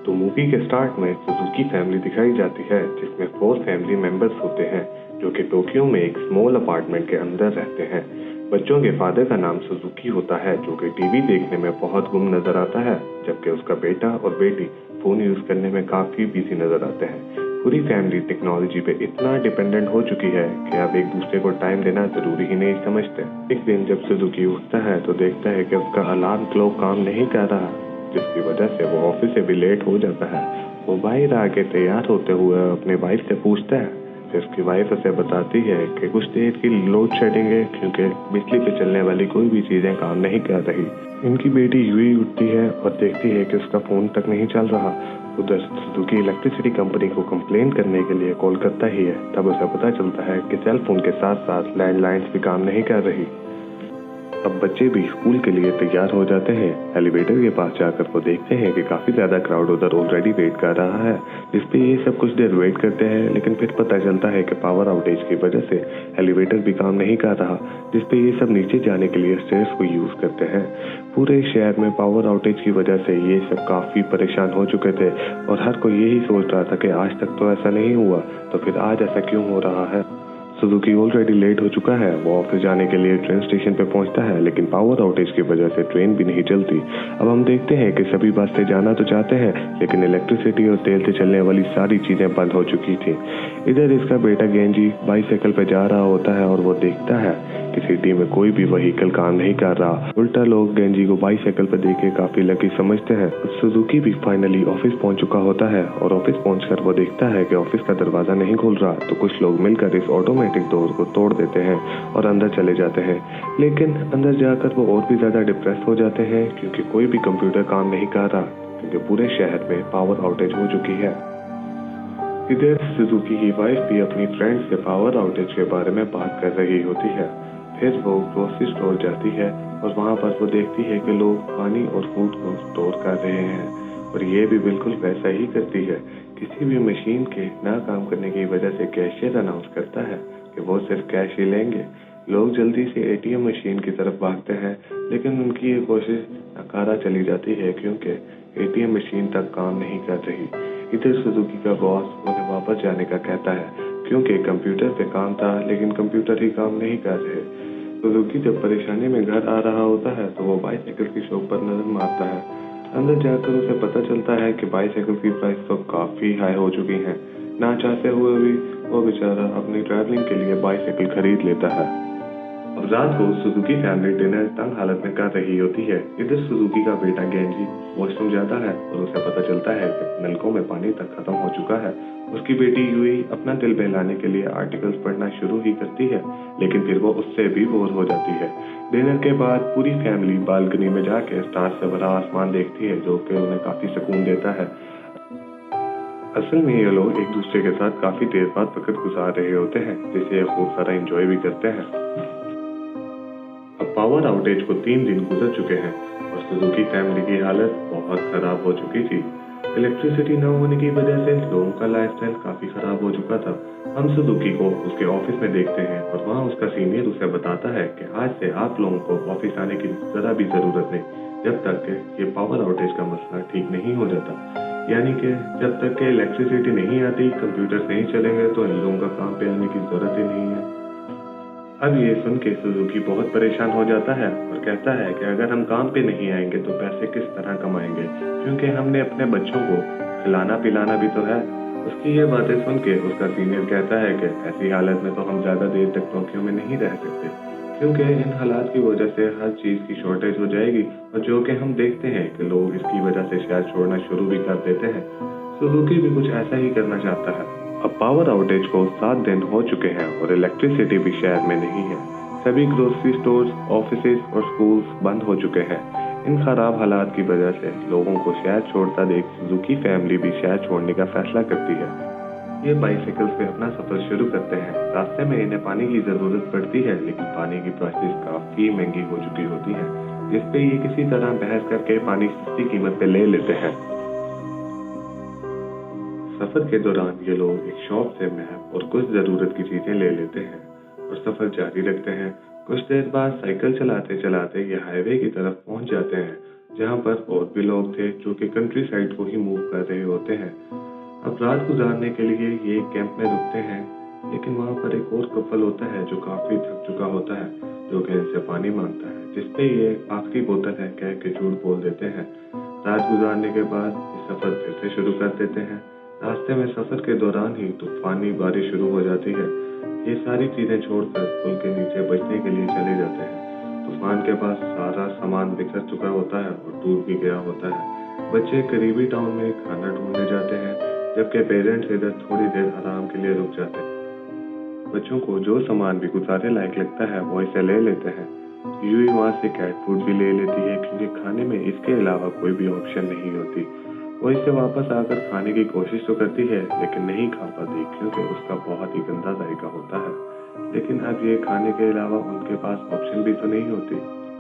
तो मूवी के स्टार्ट में सुजुकी फैमिली दिखाई जाती है जिसमें 4 फैमिली मेंबर्स होते हैं जो कि टोक्यो में एक स्मॉल अपार्टमेंट के अंदर रहते हैं। बच्चों के फादर का नाम सुजुकी होता है जो कि टीवी देखने में बहुत गुम नजर आता है, जबकि उसका बेटा और बेटी फोन यूज करने में काफी बिजी नजर आते हैं। पूरी फैमिली टेक्नोलॉजी पे इतना डिपेंडेंट हो चुकी है कि अब एक दूसरे को टाइम देना जरूरी ही नहीं समझते। एक दिन जब सुजुकी उठता है तो देखता है कि उसका अलार्म क्लॉक काम नहीं कर रहा, जिसकी वजह से वो ऑफिस से भी लेट हो जाता है। वो बाहर आके तैयार होते हुए अपनी वाइफ से पूछता है, फिर उसकी वाइफ उसे बताती है कि कुछ देर की लोड शेडिंग है क्योंकि बिजली पे चलने वाली कोई भी चीजें काम नहीं कर रही। इनकी बेटी यूं ही उठती है और देखती है कि उसका फोन तक नहीं चल रहा। उधर सुजुकी इलेक्ट्रिसिटी कंपनी को कंप्लेन करने के लिए कॉल करता ही है। तब उसे पता चलता है कि सेल फोन के साथ साथ लैंडलाइंस भी काम नहीं कर रही। अब बच्चे भी स्कूल के लिए तैयार हो जाते हैं। एलिवेटर के पास जाकर वो देखते हैं कि काफी ज्यादा क्राउड उधर ऑलरेडी वेट कर रहा है, जिसपे ये सब कुछ देर वेट करते हैं, लेकिन फिर पता चलता है कि पावर आउटेज की वजह से एलिवेटर भी काम नहीं कर रहा, जिसपे ये सब नीचे जाने के लिए स्टेयर्स को यूज करते हैं। पूरे शहर में पावर आउटेज की वजह से ये सब काफी परेशान हो चुके थे और हर कोई यही सोच रहा था कि आज तक तो ऐसा नहीं हुआ, तो फिर आज ऐसा क्यों हो रहा है। सुजुकी ऑलरेडी लेट हो चुका है। वो ऑफिस जाने के लिए ट्रेन स्टेशन पे पहुंचता है, लेकिन पावर आउटेज की वजह से ट्रेन भी नहीं चलती। अब हम देखते हैं कि सभी बस से जाना तो चाहते हैं, लेकिन इलेक्ट्रिसिटी और तेल से चलने वाली सारी चीजें बंद हो चुकी थी। इधर इसका बेटा गेंजी बाइसाइकिल पे जा रहा होता है और वो देखता है कि सिटी में कोई भी व्हीकल काम नहीं कर रहा। उल्टा लोग गेंजी को बाइसाइकिल पे देख के काफी लकी समझते हैं। सुजुकी भी फाइनली ऑफिस पहुंच चुका होता है और ऑफिस पहुंचकर वो देखता है कि ऑफिस का दरवाजा नहीं खुल रहा, तो कुछ लोग मिलकर इस ऑटोमेटिक डोर को तोड़ देते हैं और अंदर चले जाते हैं। लेकिन अंदर जाकर वो और भी ज्यादा डिप्रेस हो जाते हैं क्योंकि कोई भी कंप्यूटर काम नहीं कर रहा, क्योंकि पूरे शहर में पावर आउटेज हो चुकी है। इधर सुजुकी की वाइफ भी अपनी फ्रेंड से पावर आउटेज के बारे में बात कर रही होती है। फिर वो ग्रोसरी स्टोर जाती है और वहाँ पर वो देखती है कि लोग पानी और फूड को स्टोर कर रहे हैं, और ये भी बिल्कुल वैसा ही करती है। किसी भी मशीन के ना काम करने की वजह से कैशियर अनाउंस करता है कि वो सिर्फ कैश ही लेंगे। लोग जल्दी से एटीएम मशीन की तरफ भागते हैं, लेकिन उनकी ये कोशिश नाकारा चली जाती है क्योंकि एटीएम मशीन तक काम नहीं कर रही। इधर सुजुकी का बॉस उन्हें वापस जाने का कहता है क्योंकि कंप्यूटर पे काम था, लेकिन कंप्यूटर ही काम नहीं कर रहे। सुजुकी जब परेशानी में घर आ रहा होता है तो वो बाइसाइकिल की शॉप पर नजर मारता है। अंदर जाकर उसे पता चलता है कि बाइसाइकिल की प्राइस तो काफी हाई हो चुकी है। ना चाहते हुए भी वो बेचारा अपनी ट्रैवलिंग के लिए बाइसाइकिल खरीद लेता है। अब रात को सुजुकी फैमिली डिनर तंग हालत में कर रही होती है। इधर सुजुकी का बेटा गेंजी वॉशरूम जाता है और उसे पता चलता है कि नलकों में पानी तक खत्म हो चुका है। उसकी बेटी यूई अपना दिल बहलाने के लिए आर्टिकल्स पढ़ना शुरू ही करती है, लेकिन फिर वो उससे भी बोर हो जाती है। डिनर के बाद पूरी फैमिली बालकनी में जाके स्टार से भरा आसमान देखती है, जो कि उन्हें काफी सुकून देता है। असल में ये लोग एक दूसरे के साथ काफी देर बाद वक्त गुजार रहे होते हैं, जिसे ये खूब सारा एंजॉय भी करते हैं। अब पावर आउटेज को 3 दिन गुजर चुके हैं और सुजुकी फैमिली की हालत बहुत खराब हो चुकी थी। इलेक्ट्रिसिटी न होने की वजह से लोगों का लाइफस्टाइल काफी खराब हो चुका था। हम सुजुकी को उसके ऑफिस में देखते हैं और वहाँ उसका सीनियर उसे बताता है कि आज से आप लोगों को ऑफिस आने की जरा भी जरूरत नहीं, जब तक कि ये पावर आउटेज का मसला ठीक नहीं हो जाता। यानी कि जब तक कि इलेक्ट्रिसिटी नहीं आती, कंप्यूटर नहीं चलेंगे, तो इन लोगों का काम पे आने की जरूरत ही नहीं है। अब ये सुन के सुजुकी बहुत परेशान हो जाता है और कहता है कि अगर हम काम पे नहीं आएंगे तो पैसे किस तरह कमाएंगे, क्योंकि हमने अपने बच्चों को खिलाना पिलाना भी तो है। उसकी ये बातें सुन के उसका सीनियर कहता है कि ऐसी हालत में तो हम ज्यादा देर तक टोक्यो में नहीं रह सकते, क्योंकि इन हालात की वजह से हर चीज की शॉर्टेज हो जाएगी, और जो कि हम देखते हैं कि लोग इसकी वजह से शहर छोड़ना शुरू भी कर देते हैं। सुजुकी भी कुछ ऐसा ही करना चाहता है। अब पावर आउटेज को 7 दिन हो चुके हैं और इलेक्ट्रिसिटी भी शहर में नहीं है। सभी ग्रोसरी स्टोर्स, ऑफिसेज और स्कूल्स बंद हो चुके हैं। इन खराब हालात की वजह से लोगों को शहर छोड़ता देख सुजुकी फैमिली भी शहर छोड़ने का फैसला करती है। ये बाइसाइकिल से अपना सफर शुरू करते हैं। रास्ते में इन्हें पानी की जरूरत पड़ती है, लेकिन पानी की प्राइसेस काफी महंगी हो चुकी होती है, जिसपे ये किसी तरह बहस करके पानी सस्ती कीमत पे ले लेते हैं। सफर के दौरान ये लोग एक शॉप से मैप और कुछ जरूरत की चीजें ले लेते हैं और सफर जारी रखते हैं। कुछ देर बाद साइकिल चलाते चलाते ये हाईवे की तरफ पहुंच जाते हैं जहाँ पर और भी लोग थे जो कि कंट्री साइड को ही मूव कर रहे होते हैं। अब रात गुजारने के लिए ये एक कैंप में रुकते हैं, लेकिन वहाँ पर एक और कपल होता है जो काफी थक चुका होता है, जो कि इनसे पानी मांगता है, जिसपे ये आखिरी बोतल है कह के झूठ बोल देते हैं। रात गुजारने के बाद ये सफर फिर से शुरू कर देते हैं। रास्ते में सफर के दौरान ही तूफानी बारिश शुरू हो जाती है। ये सारी चीजें छोड़कर पुल के नीचे बचने के लिए चले जाते हैं। तूफान के पास सारा सामान बिखर चुका होता है और डूब भी गया होता है। बच्चे करीबी टाउन में खाना ढूंढने जाते हैं, जबकि पेरेंट्स इधर थोड़ी देर आराम के लिए रुक जाते हैं। बच्चों को जो सामान भी गुजारे लायक लगता है वो इसे ले लेते हैं। यूई वहाँ से कैट फूड भी ले लेती है, क्योंकि खाने में इसके अलावा कोई भी ऑप्शन नहीं होती। वो इसे वापस आकर खाने की कोशिश तो करती है, लेकिन नहीं खा पाती क्योंकि उसका बहुत ही गंदा जायका होता है। लेकिन अब ये खाने के अलावा उनके पास ऑप्शन भी तो नहीं होती।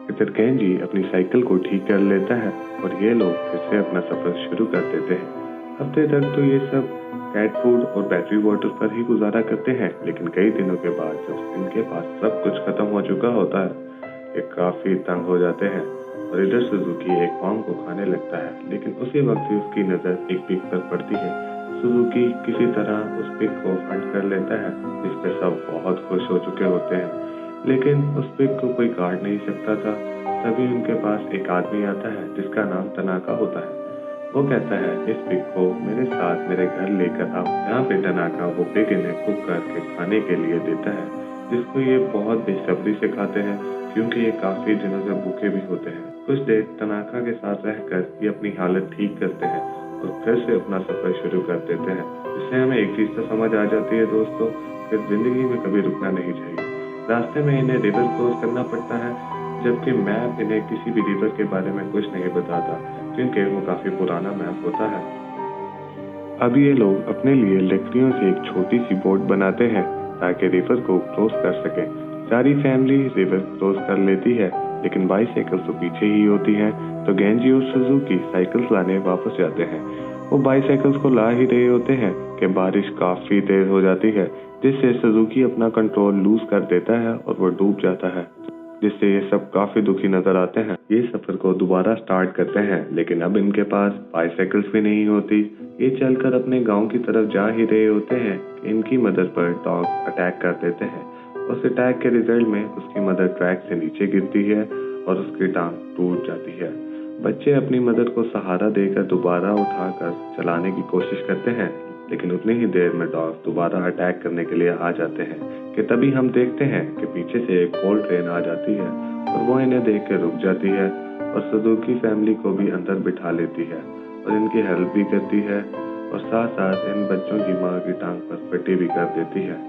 इधर केंजी अपनी साइकिल को ठीक कर लेता है और ये लोग फिर से अपना सफर शुरू कर देते हैं। हफ्ते तक तो ये सब कैट फूड और बैटरी वाटर पर ही गुजारा करते हैं, लेकिन कई दिनों के बाद जब इनके पास सब कुछ खत्म हो चुका होता है, ये काफी तंग हो जाते हैं और इधर सुजुकी एक फॉर्म को खाने लगता है। लेकिन उसी वक्त ही उसकी नजर एक पिग पर पड़ती है। सुजुकी किसी तरह उस पिग को हंट कर लेता है, जिस पे सब बहुत खुश हो चुके होते हैं, लेकिन उस पिग को कोई काट नहीं सकता था। तभी उनके पास एक आदमी आता है जिसका नाम तनाका होता है। वो कहता है, इस पिग को मेरे साथ मेरे घर लेकर आओ। यहाँ पे तनाका वो पिग इन्हें कुक करके खाने के लिए देता है, जिसको ये बहुत बेसब्री से खाते हैं, क्योंकि ये काफी दिनों से भूखे भी होते हैं। कुछ देर तनाका के साथ रहकर ये अपनी हालत ठीक करते हैं और फिर से अपना सफर शुरू कर देते हैं। इससे हमें एक चीज तो समझ आ जाती है दोस्तों, कि जिंदगी में कभी रुकना नहीं चाहिए। रास्ते में इन्हें रिवर क्रॉस करना पड़ता है, जबकि मैप इन्हें किसी भी रिवर के बारे में कुछ नहीं बताता, क्योंकि वो काफी पुराना मैप होता है। अब ये लोग अपने लिए लकड़ियों से एक छोटी सी बोट बनाते हैं ताकि रिवर को क्रॉस कर सके। सारी फैमिली रिवर क्रॉस कर लेती है, लेकिन बाइसाइकिल तो पीछे ही होती हैं, तो गेंजी और सुजुकी साइकिल्स लाने वापस जाते हैं। वो बाइसाइकिल्स को ला ही रहे होते हैं कि बारिश काफी तेज हो जाती है, जिससे सुजुकी अपना कंट्रोल लूज कर देता है और वो डूब जाता है, जिससे ये सब काफी दुखी नजर आते हैं। ये सफर को दोबारा स्टार्ट करते हैं, लेकिन अब इनके पास बाइसाइकिल्स भी नहीं होती। ये चलकर अपने गांव की तरफ जा ही रहे होते हैं कि इनकी मदर पर डॉग अटैक कर देते हैं। उस अटैक के रिजल्ट में उसकी मदर ट्रैक से नीचे गिरती है और उसकी टांग टूट जाती है। बच्चे अपनी मदर को सहारा देकर दोबारा उठाकर चलाने की कोशिश करते हैं, लेकिन उतनी ही देर में डॉग दोबारा अटैक करने के लिए आ जाते हैं कि तभी हम देखते हैं कि पीछे से एक कोल ट्रेन आ जाती है और वो इन्हें देख के रुक जाती है और सुजुकी फैमिली को भी अंदर बिठा लेती है और इनकी हेल्प भी करती है और साथ साथ इन बच्चों की माँ की टांग पर पट्टी भी कर देती है।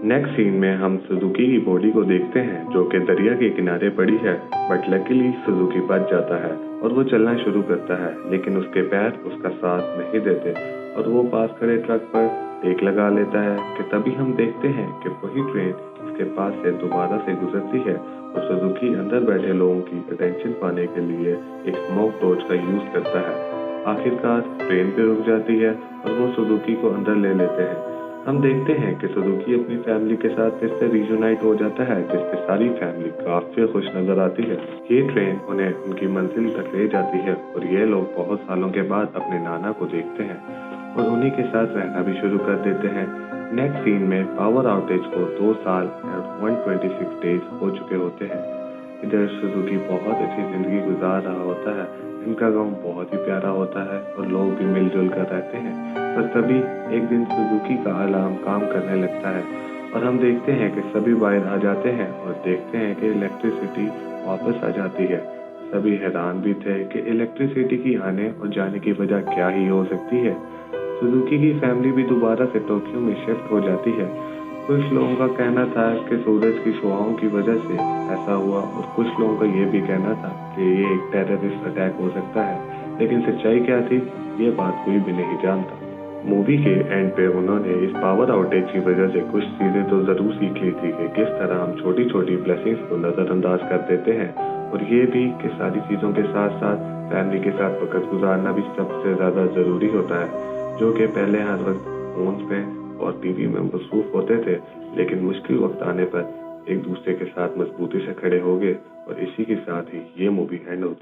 नेक्स्ट सीन में हम सुजुकी की बॉडी को देखते हैं, जो कि दरिया के किनारे पड़ी है, बट लकीली सुजुकी बच जाता है और वो चलना शुरू करता है, लेकिन उसके पैर उसका साथ नहीं देते और वो पास खड़े ट्रक पर ब्रेक लगा लेता है कि तभी हम देखते हैं कि वही ट्रेन इसके पास से दोबारा से गुजरती है और सुजुकी अंदर बैठे लोगों की अटेंशन पाने के लिए एक स्मोक टॉर्च का यूज करता है। आखिरकार ट्रेन पे रुक जाती है और वो सुजुकी को अंदर ले लेते हैं। हम देखते हैं कि सुजुकी अपनी फैमिली के साथ फिर से रीयूनाइट हो जाता है, जिससे सारी फैमिली काफी खुश नजर आती है। ये ट्रेन उन्हें उनकी मंजिल तक ले जाती है और ये लोग बहुत सालों के बाद अपने नाना को देखते हैं और उन्हीं के साथ रहना भी शुरू कर देते हैं। नेक्स्ट सीन में पावर आउटेज को 2 साल और 126 डेज हो चुके होते हैं। इधर सुजुकी बहुत अच्छी जिंदगी गुजार रहा होता है। इनका गांव बहुत ही प्यारा होता है और लोग भी मिलजुल कर रहते हैं। पर तभी एक दिन सुजुकी का अलार्म काम करने लगता है और हम देखते हैं कि सभी बाहर आ जाते हैं और देखते हैं कि इलेक्ट्रिसिटी वापस आ जाती है। सभी हैरान भी थे कि इलेक्ट्रिसिटी की आने और जाने की वजह क्या ही हो सकती है। सुजुकी की फैमिली भी दोबारा से टोक्यो में शिफ्ट हो जाती है। कुछ लोगों का कहना था कि सूरज की शुआओं की वजह से ऐसा हुआ और कुछ लोगों का ये भी कहना था कि ये एक टेररिस्ट अटैक हो सकता है, लेकिन सच्चाई क्या थी ये बात कोई भी नहीं जानता। मूवी के एंड पे उन्होंने इस पावर आउटेज की वजह से कुछ चीजें तो जरूर सीख ली थी कि किस तरह हम छोटी छोटी ब्लेसिंग्स को नजरअंदाज कर देते हैं, और ये भी कि सारी चीजों के साथ साथ फैमिली के साथ वक्त गुजारना भी सबसे ज्यादा जरूरी होता है, जो कि पहले हर वक्त फोन पे और टीवी में मसरूफ होते थे, लेकिन मुश्किल वक्त आने पर एक दूसरे के साथ मजबूती से खड़े हो गए। और इसी के साथ ही ये मूवी एंड होती है।